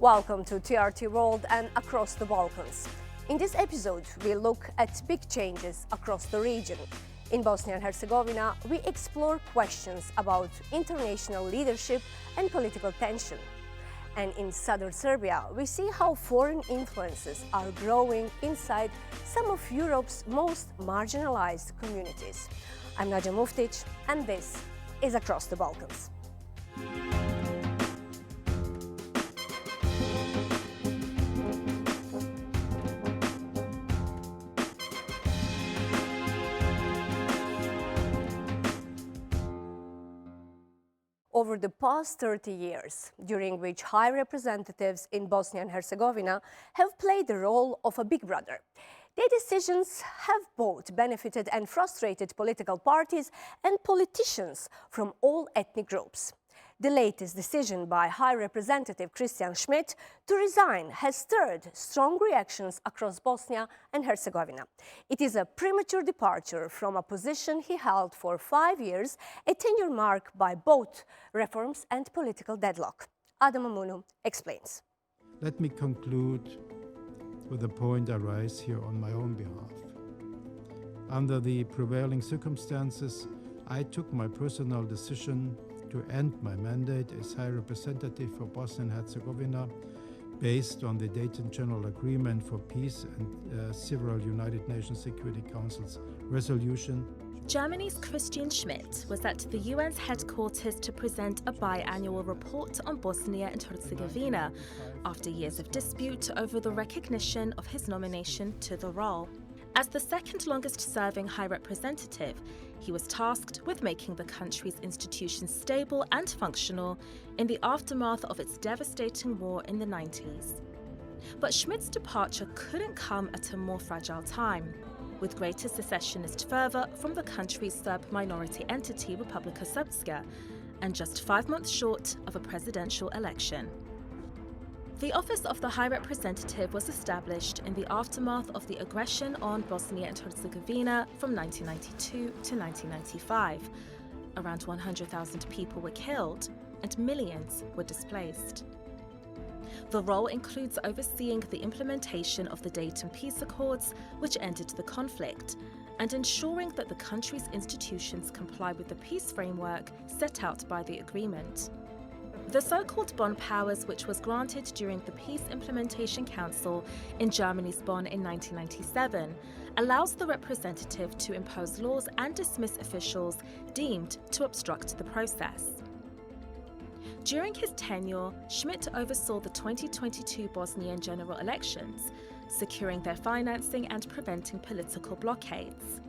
Welcome to TRT World and Across the Balkans. In this episode, we look at big changes across the region. In Bosnia and Herzegovina, we explore questions about international leadership and political tension. And in southern Serbia, we see how foreign influences are growing inside some of Europe's most marginalized communities. I'm Nadia Muftic, and this is Across the Balkans. Over the past 30 years, during which high representatives in Bosnia and Herzegovina have played the role of a big brother, their decisions have both benefited and frustrated political parties and politicians from all ethnic groups. The latest decision by High Representative Christian Schmidt to resign has stirred strong reactions across Bosnia and Herzegovina. It is a premature departure from a position he held for 5 years, a tenure marked by both reforms and political deadlock. Adam Amunu explains. Let me conclude with a point I raise here on my own behalf. Under the prevailing circumstances, I took my personal decision to end my mandate as High Representative for Bosnia and Herzegovina based on the Dayton General Agreement for Peace and several United Nations Security Council's resolution. Germany's Christian Schmidt was at the UN's headquarters to present a biannual report on Bosnia and Herzegovina after years of dispute over the recognition of his nomination to the role. As the second longest-serving High Representative, he was tasked with making the country's institutions stable and functional in the aftermath of its devastating war in the 90s. But Schmidt's departure couldn't come at a more fragile time, with greater secessionist fervour from the country's Serb minority entity Republika Srpska, and just 5 months short of a presidential election. The office of the High Representative was established in the aftermath of the aggression on Bosnia and Herzegovina from 1992 to 1995. Around 100,000 people were killed and millions were displaced. The role includes overseeing the implementation of the Dayton Peace Accords, which ended the conflict, and ensuring that the country's institutions comply with the peace framework set out by the agreement. The so-called Bonn powers, which was granted during the Peace Implementation Council in Germany's Bonn in 1997, allows the representative to impose laws and dismiss officials deemed to obstruct the process. During his tenure, Schmidt oversaw the 2022 Bosnian general elections, securing their financing and preventing political blockades.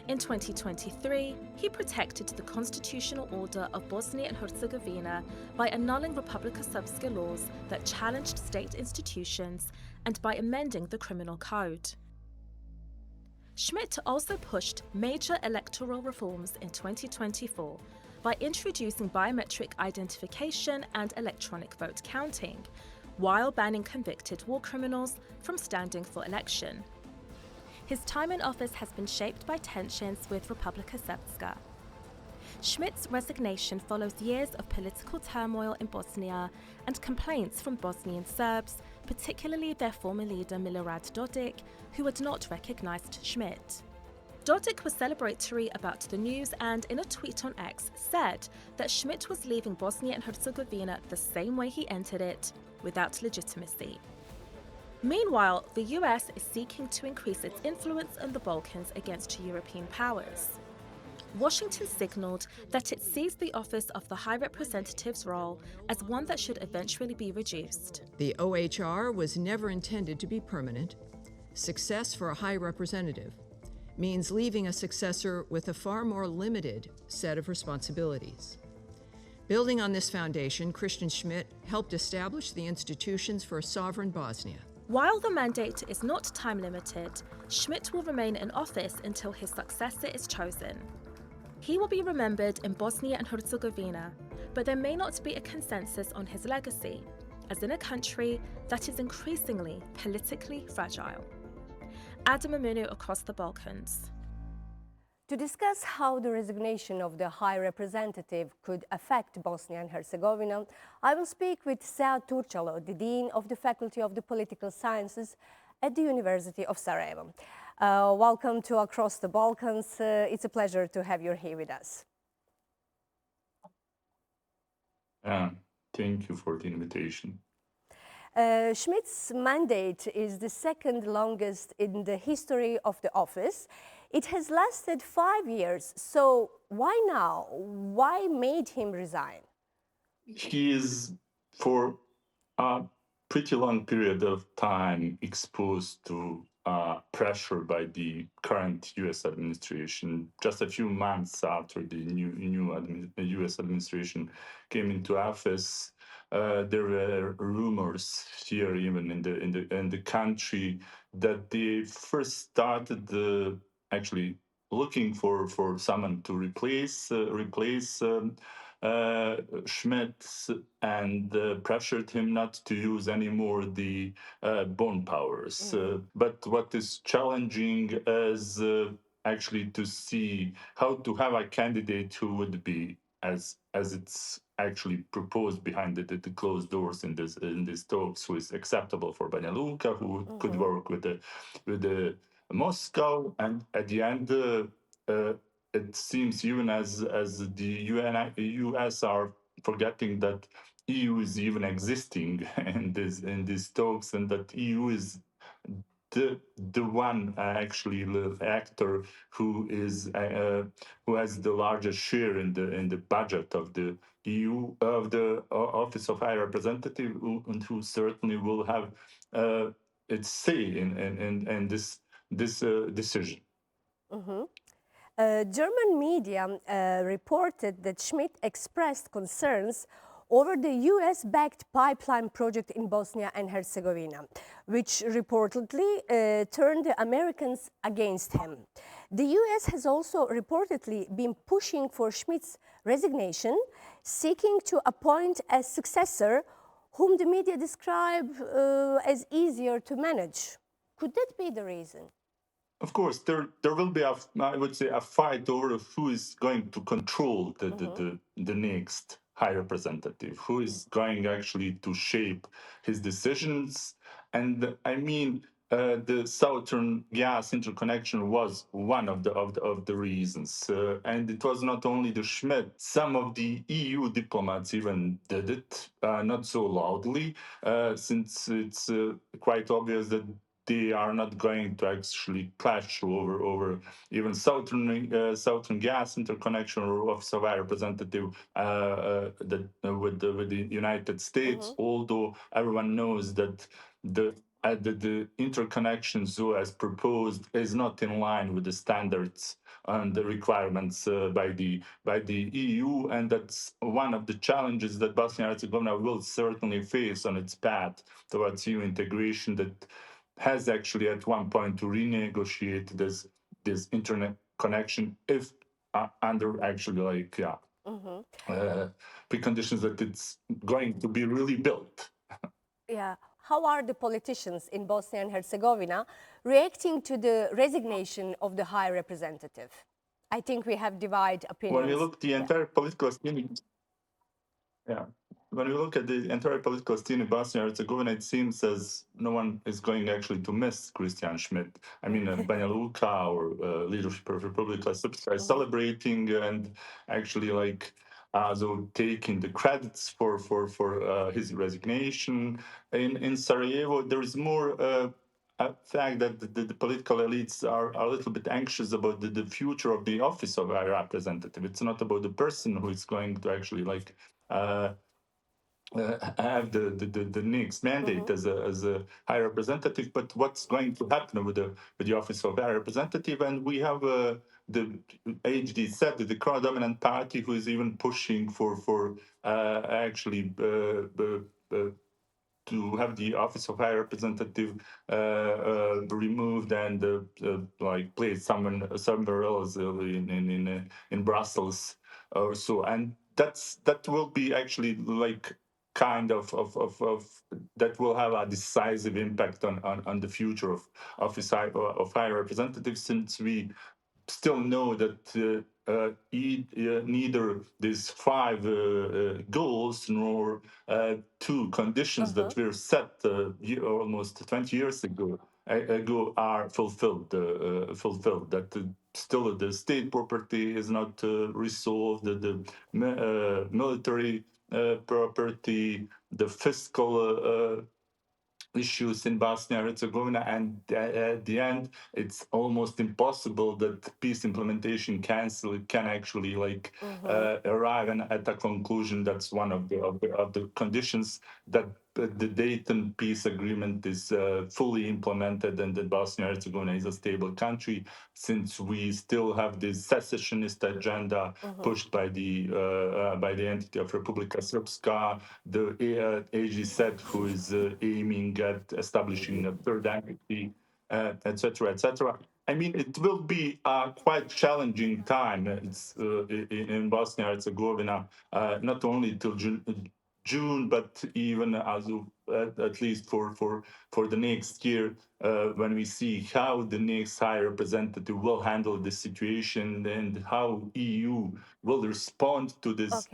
In 2023, he protected the constitutional order of Bosnia and Herzegovina by annulling Republika Srpska laws that challenged state institutions and by amending the criminal code. Schmidt also pushed major electoral reforms in 2024 by introducing biometric identification and electronic vote counting, while banning convicted war criminals from standing for election. His time in office has been shaped by tensions with Republika Srpska. Schmidt's resignation follows years of political turmoil in Bosnia and complaints from Bosnian Serbs, particularly their former leader Milorad Dodik, who had not recognized Schmidt. Dodik was celebratory about the news and, in a tweet on X, said that Schmidt was leaving Bosnia and Herzegovina the same way he entered it, without legitimacy. Meanwhile, the US is seeking to increase its influence in the Balkans against European powers. Washington signaled that it sees the office of the High Representative's role as one that should eventually be reduced. The OHR was never intended to be permanent. Success for a High Representative means leaving a successor with a far more limited set of responsibilities. Building on this foundation, Christian Schmidt helped establish the institutions for a sovereign Bosnia. While the mandate is not time-limited, Schmidt will remain in office until his successor is chosen. He will be remembered in Bosnia and Herzegovina, but there may not be a consensus on his legacy, as in a country that is increasingly politically fragile. Adam Amunu, Across the Balkans. To discuss how the resignation of the High Representative could affect Bosnia and Herzegovina, I will speak with Sead Turcalo, the Dean of the Faculty of the Political Sciences at the University of Sarajevo. Welcome to Across the Balkans. It's a pleasure to have you here with us. Thank you for the invitation. Schmidt's mandate is the second longest in the history of the office. It has lasted 5 years, so why now? Why made him resign? He is, for a pretty long period of time, exposed to pressure by the current U.S. administration. Just a few months after the new U.S. administration came into office, there were rumors here, even in the country, that they first started actually looking for someone to replace Schmidt, and pressured him not to use anymore the bone powers. But what is challenging is actually to see how to have a candidate who would be, as it's actually proposed behind the closed doors in this talks, who is acceptable for Banja Luka, who could work with the Moscow, and at the end. It seems even as the US are forgetting that EU is even existing in these talks, and that EU is the one actually the actor who has the largest share in the budget of the EU, of the Office of High Representative, and who certainly will have its say in this decision. German media reported that Schmidt expressed concerns over the US-backed pipeline project in Bosnia and Herzegovina, which reportedly turned the Americans against him. The US has also reportedly been pushing for Schmidt's resignation, seeking to appoint a successor whom the media describe as easier to manage. Could that be the reason? Of course, there will be I would say a fight over who is going to control the next high representative, who is going actually to shape his decisions. And I mean, the southern gas interconnection was one of the reasons, and it was not only the Schmidt. Some of the EU diplomats even did it, not so loudly, since it's quite obvious that they are not going to actually clash over even southern gas interconnection or Office of High Representative with the United States. Although everyone knows that the interconnection zoo as proposed is not in line with the standards and the requirements by the EU, and that's one of the challenges that Bosnia and Herzegovina will certainly face on its path towards EU integration, that has actually at one point to renegotiate this internet connection if under actually preconditions that it's going to be really built. Yeah. How are the politicians in Bosnia and Herzegovina reacting to the resignation of the High Representative? I think we have divided opinions. When we look at the entire political scene, when we look at the entire political scene in Bosnia and Herzegovina, it seems as no one is going actually to miss Christian Schmidt. I mean, Banja Luka or Leadership of Republika Srpska are celebrating and actually so taking the credits for his resignation. In Sarajevo, there is more a fact that the political elites are a little bit anxious about the future of the Office of High Representative. It's not about the person who is going to actually have the next mandate as a high representative, but what's going to happen with the Office of High Representative. And we have the HDZ, the current dominant party, who is even pushing for actually to have the Office of High Representative removed and placed somewhere else in Brussels or so. And that will be actually kind of that will have a decisive impact on the future of High Representative, since we still know that neither these five goals nor two conditions that were set almost 20 years ago are fulfilled. Fulfilled. That still the state property is not resolved. The military property, the fiscal issues in Bosnia and Herzegovina, and at the end, it's almost impossible that peace implementation council can actually arrive at a conclusion. That's one of the conditions that the Dayton peace agreement is fully implemented and that Bosnia and Herzegovina is a stable country, since we still have this secessionist agenda pushed by the entity of Republika Srpska, the AGZ, who is aiming at establishing a third entity, etc., etc. I mean, it will be a quite challenging time. It's in Bosnia and Herzegovina, not only till June, but even at least for the next year, when we see how the next High Representative will handle the situation and how EU will respond to this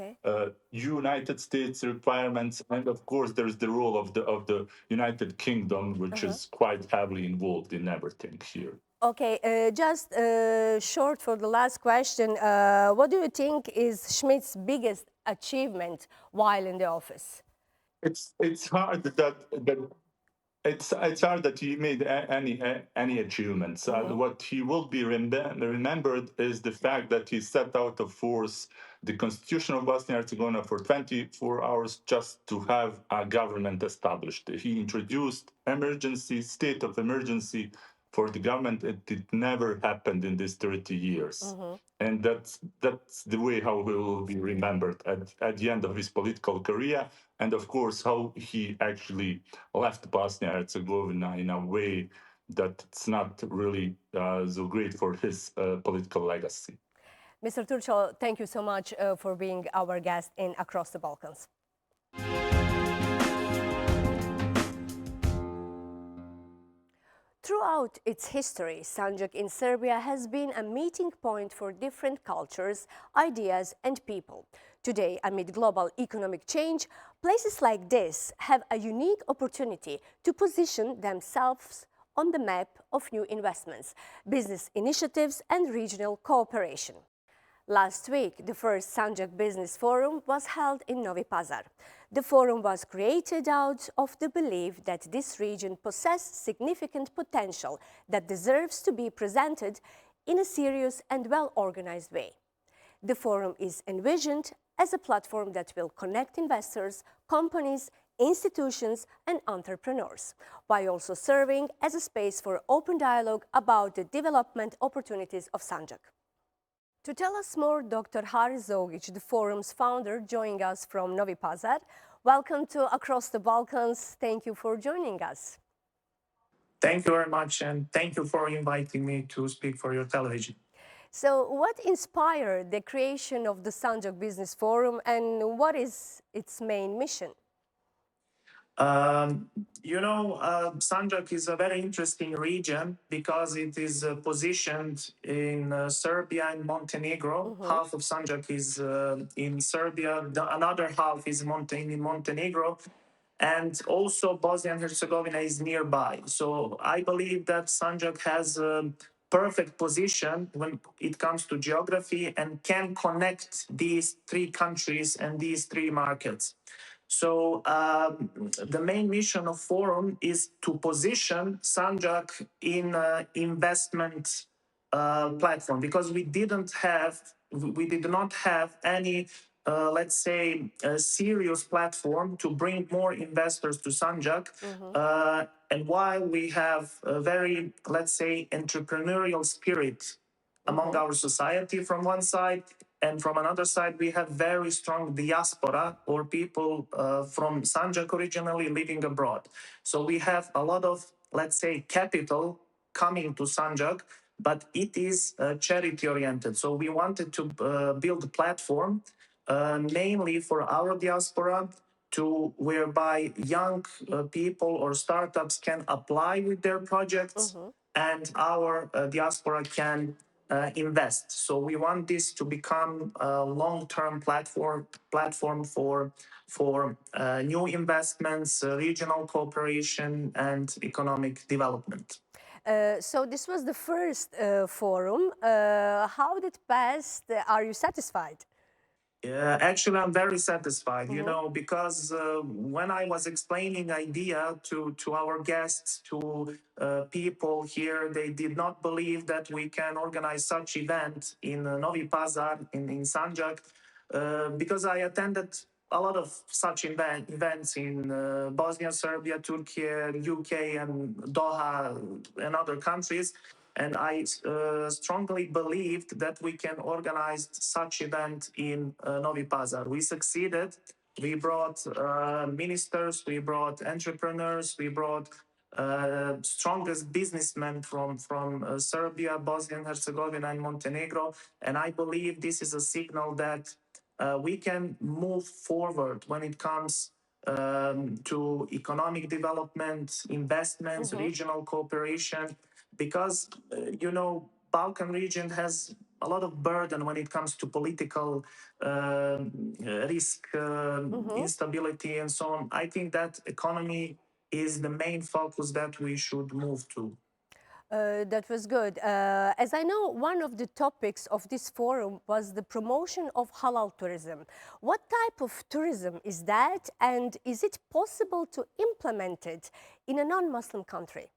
United States requirements, and of course there's the role of the United Kingdom, which is quite heavily involved in everything here. Okay, just short for the last question. What do you think is Schmidt's biggest achievement while in the office? It's hard that it's hard that he made any achievements. What he will be remembered is the fact that he set out of force the constitution of Bosnia and Herzegovina for 24 hours just to have a government established. He introduced state of emergency for the government. It never happened in these 30 years. And that's the way how he will be remembered at the end of his political career. And of course, how he actually left Bosnia and Herzegovina in a way that it's not really so great for his political legacy. Mr. Turcalo, thank you so much for being our guest in Across the Balkans. Throughout its history, Sandzak in Serbia has been a meeting point for different cultures, ideas, and people. Today, amid global economic change, places like this have a unique opportunity to position themselves on the map of new investments, business initiatives, and regional cooperation. Last week, the first Sandzak Business Forum was held in Novi Pazar. The forum was created out of the belief that this region possesses significant potential that deserves to be presented in a serious and well-organized way. The forum is envisioned as a platform that will connect investors, companies, institutions, and entrepreneurs, while also serving as a space for open dialogue about the development opportunities of Sandzak. To tell us more, Dr. Zogic, the forum's founder, joining us from Novi Pazar. Welcome to Across the Balkans. Thank you for joining us. Thank you very much, and thank you for inviting me to speak for your television. So what inspired the creation of the Sandzak Business Forum, and what is its main mission? Sandzak is a very interesting region because it is positioned in Serbia and Montenegro. Half of Sandzak is in Serbia, another half is in Montenegro, and also Bosnia and Herzegovina is nearby. So I believe that Sandzak has a perfect position when it comes to geography and can connect these three countries and these three markets. So the main mission of Forum is to position Sandzak in investment platform, because we did not have any, let's say, a serious platform to bring more investors to Sandzak. And while we have a very, let's say, entrepreneurial spirit among our society from one side, and from another side, we have very strong diaspora or people from Sandzak originally living abroad. So we have a lot of, let's say, capital coming to Sandzak, but it is charity-oriented. So we wanted to build a platform mainly for our diaspora, to whereby young people or startups can apply with their projects, and our diaspora can invest. So we want this to become a long-term platform for new investments, regional cooperation, and economic development. So this was the first forum. How did it pass? Are you satisfied? Actually, I'm very satisfied, you know, because when I was explaining idea to our guests, to people here, they did not believe that we can organize such event in Novi Pazar, in Sandzak, because I attended a lot of such events in Bosnia, Serbia, Turkey, UK, and Doha, and other countries. And I strongly believed that we can organize such event in Novi Pazar. We succeeded. We brought ministers, we brought entrepreneurs, we brought strongest businessmen from Serbia, Bosnia and Herzegovina, and Montenegro. And I believe this is a signal that we can move forward when it comes to economic development, investments, regional cooperation, because you know, Balkan region has a lot of burden when it comes to political risk, instability, and so on. I think that economy is the main focus that we should move to. That was good. As I know, one of the topics of this forum was the promotion of halal tourism. What type of tourism is that, and is it possible to implement it in a non-Muslim country?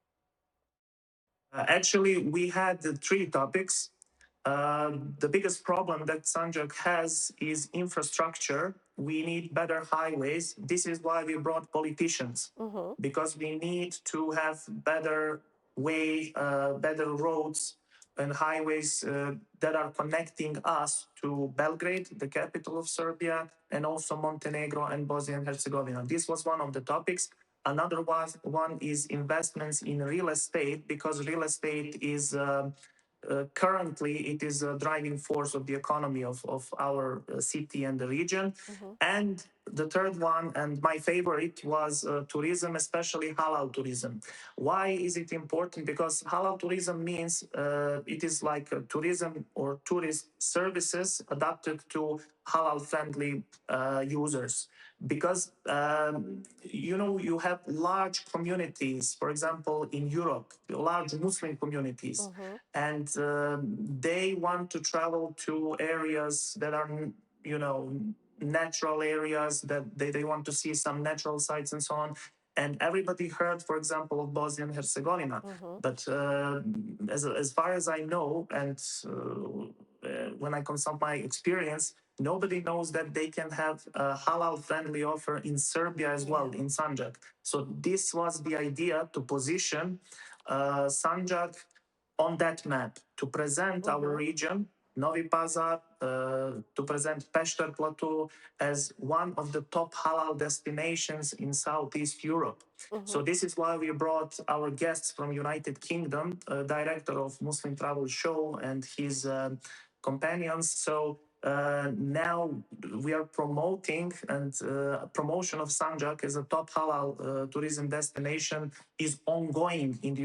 Actually, we had three topics. The biggest problem that Sandzak has is infrastructure. We need better highways. This is why we brought politicians, because we need to have better better roads and highways that are connecting us to Belgrade, the capital of Serbia, and also Montenegro and Bosnia and Herzegovina. This was one of the topics. Another one is investments in real estate, because real estate is currently it is a driving force of the economy of our city and the region. And the third one, and my favorite, was tourism, especially halal tourism. Why is it important? Because halal tourism means it is like tourism or tourist services adapted to halal friendly users. Because you know, you have large communities, for example in Europe, large Muslim communities, and they want to travel to areas that are, you know, natural areas, that they want to see some natural sites and so on. And everybody heard, for example, of Bosnia and Herzegovina. But as far as I know, and when I consult my experience, nobody knows that they can have a halal-friendly offer in Serbia as well, in Sandzak. So this was the idea, to position Sandzak on that map, to present our region, Novi Pazar, to present Pešter Plateau as one of the top halal destinations in Southeast Europe. So this is why we brought our guests from United Kingdom, director of Muslim Travel Show and his companions. So now we are promoting, and promotion of Sandzak as a top halal tourism destination is ongoing in the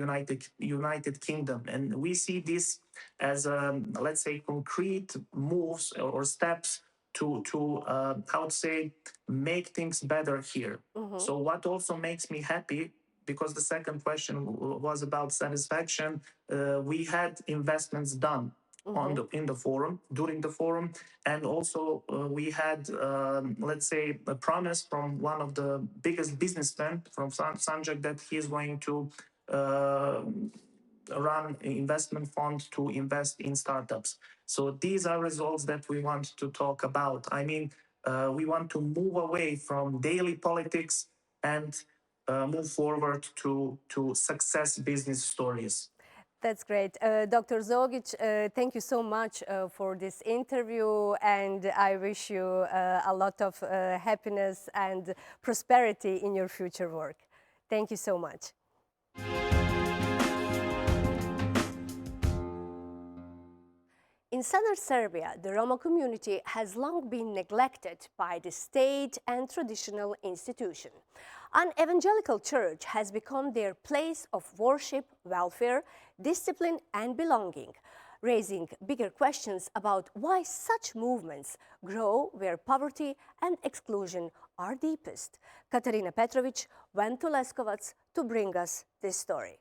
United Kingdom, and we see this as let's say concrete moves or steps to how to say, make things better here. So what also makes me happy, because the second question was about satisfaction, we had investments done in the forum, during the forum, and also we had let's say a promise from one of the biggest businessmen from Sandzak that he is going to run an investment fund to invest in startups. So these are results that we want to talk about. I mean, we want to move away from daily politics and move forward to success business stories. That's great. Dr. Zogic, thank you so much for this interview, and I wish you a lot of happiness and prosperity in your future work. Thank you so much. In southern Serbia, the Roma community has long been neglected by the state and traditional institution. An evangelical church has become their place of worship, welfare, discipline, and belonging. raising bigger questions about why such movements grow where poverty and exclusion are deepest. Katarina Petrovic went to Leskovac to bring us this story.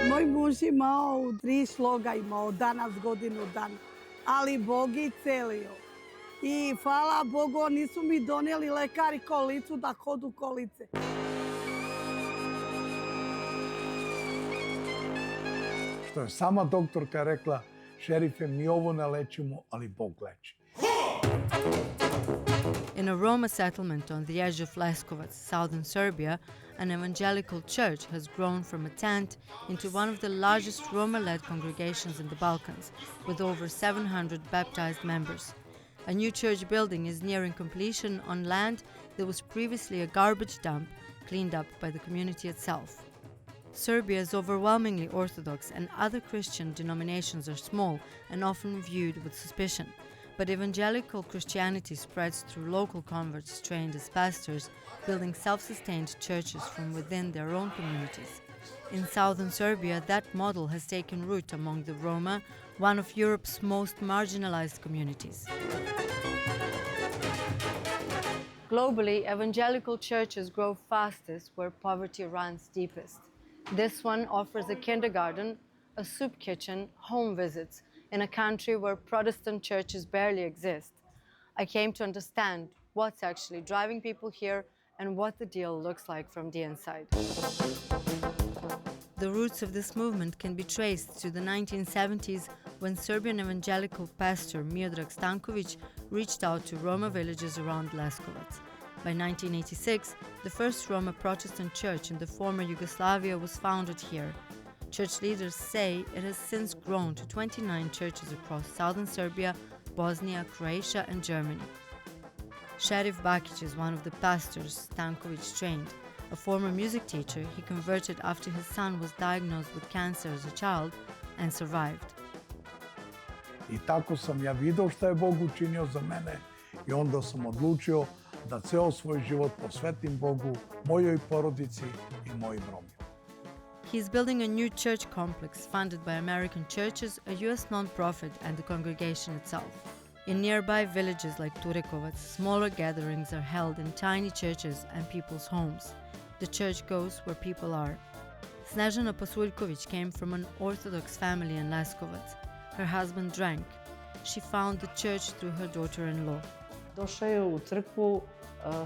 Moj muž imao 3 sloga, imao danas godinu dana, ali Bog je celio. I hvala Bogu, oni su mi donijeli lekari kolicu da hodu kolice. Što je sama doktorka rekla, šerife, mi ovo ne lečimo, ali Bog leči. In a Roma settlement on the edge of Leskovac, southern Serbia, an evangelical church has grown from a tent into one of the largest Roma-led congregations in the Balkans, with over 700 baptized members. A new church building is nearing completion on land that was previously a garbage dump, cleaned up by the community itself. Serbia is overwhelmingly Orthodox, and other Christian denominations are small and often viewed with suspicion. But evangelical Christianity spreads through local converts trained as pastors, building self-sustained churches from within their own communities. In southern Serbia, that model has taken root among the Roma, one of Europe's most marginalized communities. Globally, evangelical churches grow fastest where poverty runs deepest. This one offers a kindergarten, a soup kitchen, home visits, in a country where Protestant churches barely exist. I came to understand what's actually driving people here and what the deal looks like from the inside. The roots of this movement can be traced to the 1970s, when Serbian evangelical pastor Miodrag Stankovic reached out to Roma villages around Leskovac. By 1986, the first Roma Protestant church in the former Yugoslavia was founded here. Church leaders say it has since grown to 29 churches across southern Serbia, Bosnia, Croatia and Germany. Sheriff Bakic is one of the pastors Stankovic trained. A former music teacher, he converted after his son was diagnosed with cancer as a child and survived. I tako sam ja video šta je Bog učinio za mene i onda sam odlučio da ceo svoj život posvetim Bogu, mojoj porodici i mojim Romima. He's building a new church complex funded by American churches, a US non-profit and the congregation itself. In nearby villages like Turekovac, smaller gatherings are held in tiny churches and people's homes. The church goes where people are. Snežana Pasuljković came from an Orthodox family in Leskovac. Her husband drank. She found the church through her daughter-in-law. Došao je u crkvu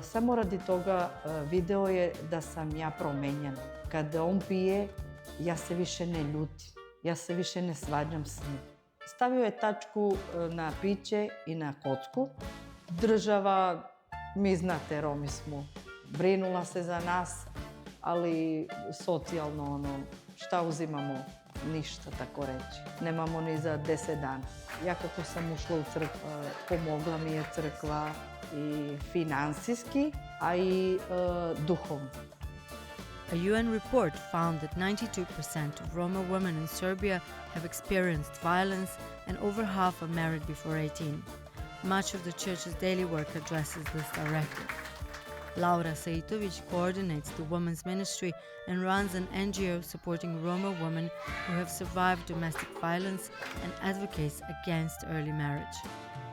samo radi toga, video je da sam ja promenjena. Kada on pije, ja se više ne ljutim, ja se više ne svađam s njim. Stavio je tačku na piće i na kocku. Država, mi znate, Romi smo, brinula se za nas, ali socijalno šta uzimamo? Ništa, tako reći. Nemamo ni za 10 dana. Ja kako sam ušla u crkvu, pomogla mi je crkva i finansijski, a i duhovno. A UN report found that 92% of Roma women in Serbia have experienced violence and over half are married before 18. Much of the church's daily work addresses this directly. Laura Saitovic coordinates the women's ministry and runs an NGO supporting Roma women who have survived domestic violence and advocates against early marriage.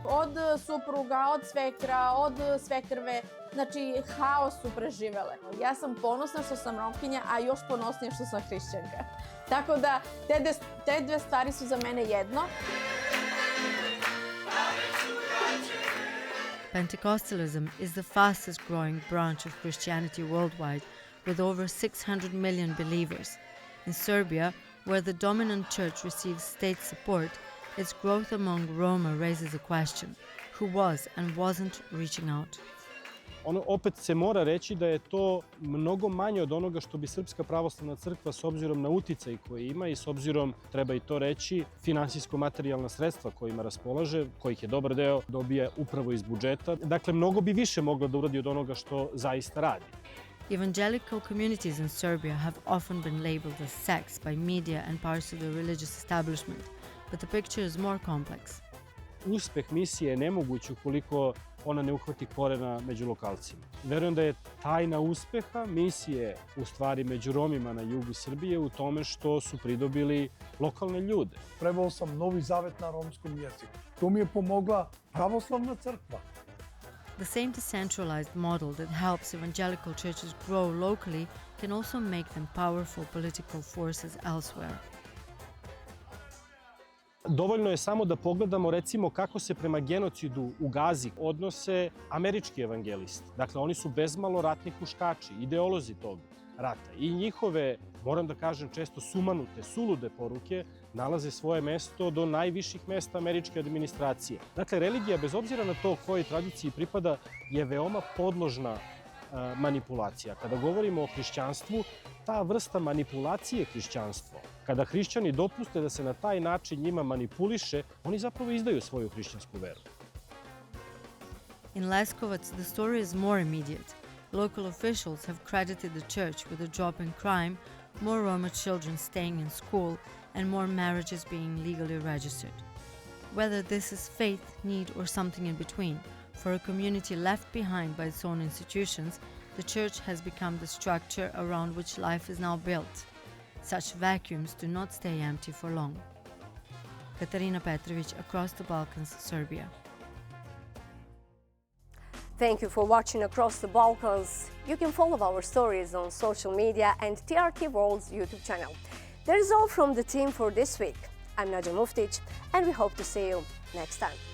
Od supruga, od svekra, od svekrve, znači haos su preživele. Ja sam ponosna što sam Romkinja, a još ponosnija što sam hrišćanka. Tako da te dve stvari su za mene jedno. Pentecostalism is the fastest growing branch of Christianity worldwide, with over 600 million believers. In Serbia, where the dominant church receives state support, its growth among Roma raises a question: who was and wasn't reaching out? Ono opet se mora reći da je to mnogo manje od onoga što bi Srpska pravoslavna crkva s obzirom na uticaj koji ima i s obzirom, treba i to reći, finansijsko-materijalna sredstva kojima raspolaže, kojih je dobar deo dobija upravo iz budžeta. Dakle, mnogo bi više mogla da uradi od onoga što zaista radi. Evangelical communities in Serbia have often been labeled as sects by media and parts of the religious establishment, but the picture is more complex. uspeh misije je nemoguć ukoliko ona ne uhvati korena među lokalcima. Verujem da je tajna uspeha misije u stvari među Romima na jugu Srbije u tome što su pridobili lokalne ljude. Preveo sam Novi Zavet na romskom jeziku. Tu mi je pomogla pravoslavna crkva. The same decentralized model that helps evangelical churches grow locally can also make them powerful political forces elsewhere. Dovoljno je samo da pogledamo recimo kako se prema genocidu u Gazi odnose američki evangelisti. Dakle, oni su bezmalo ratni huškači, ideolozi tog rata. I njihove, moram da kažem, često sumanute, sulude poruke nalaze svoje mesto do najviših mesta američke administracije. Dakle, religija, bez obzira na to kojoj tradiciji pripada, je veoma podložna manipulacija. Kada govorimo o hrišćanstvu, ta vrsta manipulacije hrišćanstvo, kada hrišćani dopuste da se na taj način njima manipuliše, oni zapravo izdaju svoju hrišćansku veru. In Leskovac, the story is more immediate. Local officials have credited the church with a drop in crime, more Roma children staying in school, and more marriages being legally registered. Whether this is faith, need, or something in between, for a community left behind by its own institutions, the church has become the structure around which life is now built. Such vacuums do not stay empty for long. Katarina Petrović, Across the Balkans, Serbia. Thank you for watching Across the Balkans. You can follow our stories on social media and TRT World's YouTube channel. That is all from the team for this week. I'm Nadia Muftic, and we hope to see you next time.